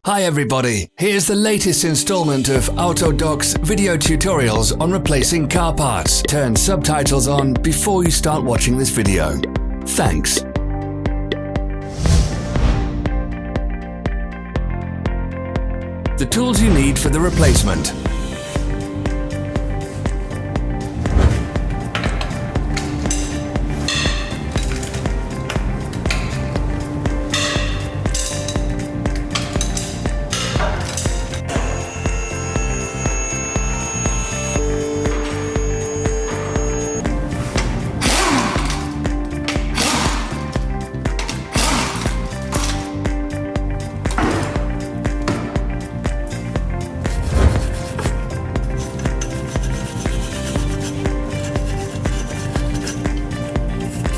Hi everybody, here's the latest installment of Autodoc's video tutorials on replacing car parts. Turn subtitles on before you start watching this video. Thanks. The tools you need for the replacement.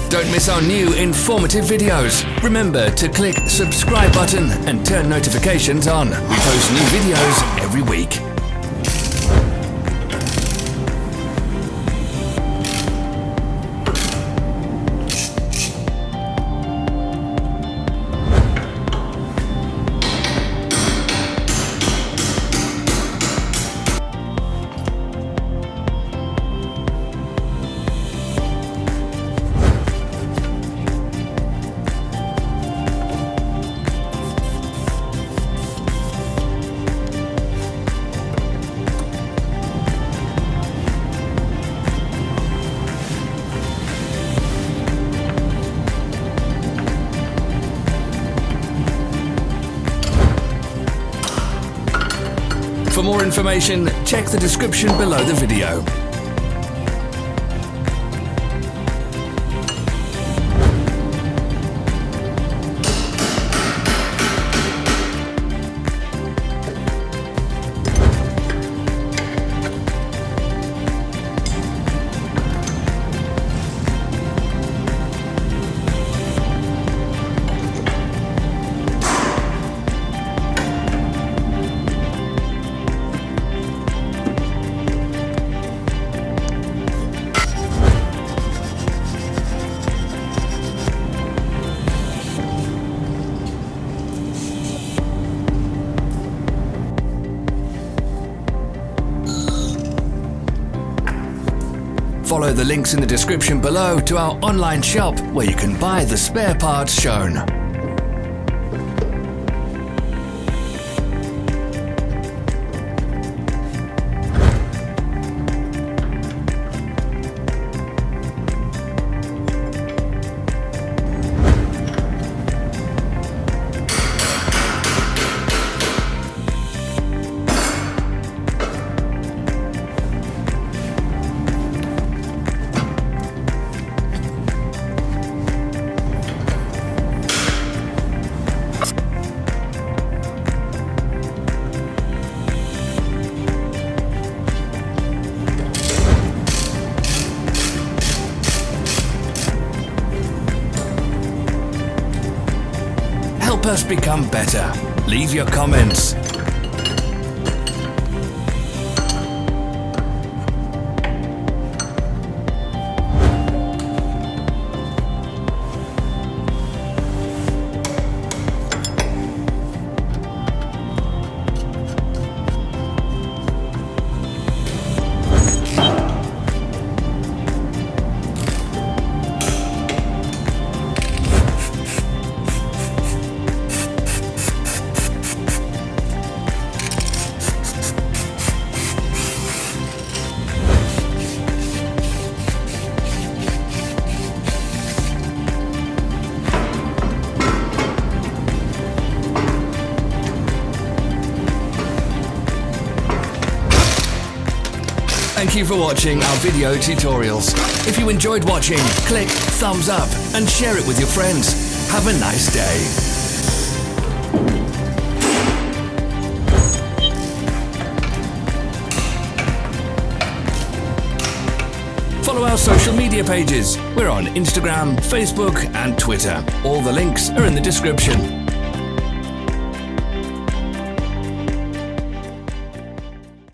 Don't miss our new informative videos. Remember to click subscribe button and turn notifications on. We post new videos every week. For more information, check the description below the video. Follow the links in the description below to our online shop where you can buy the spare parts shown. Help us become better. Leave your comments. Thank you for watching our video tutorials. If you enjoyed watching, click thumbs up and share it with your friends. Have a nice day. Follow our social media pages. We're on Instagram, Facebook and Twitter. All the links are in the description.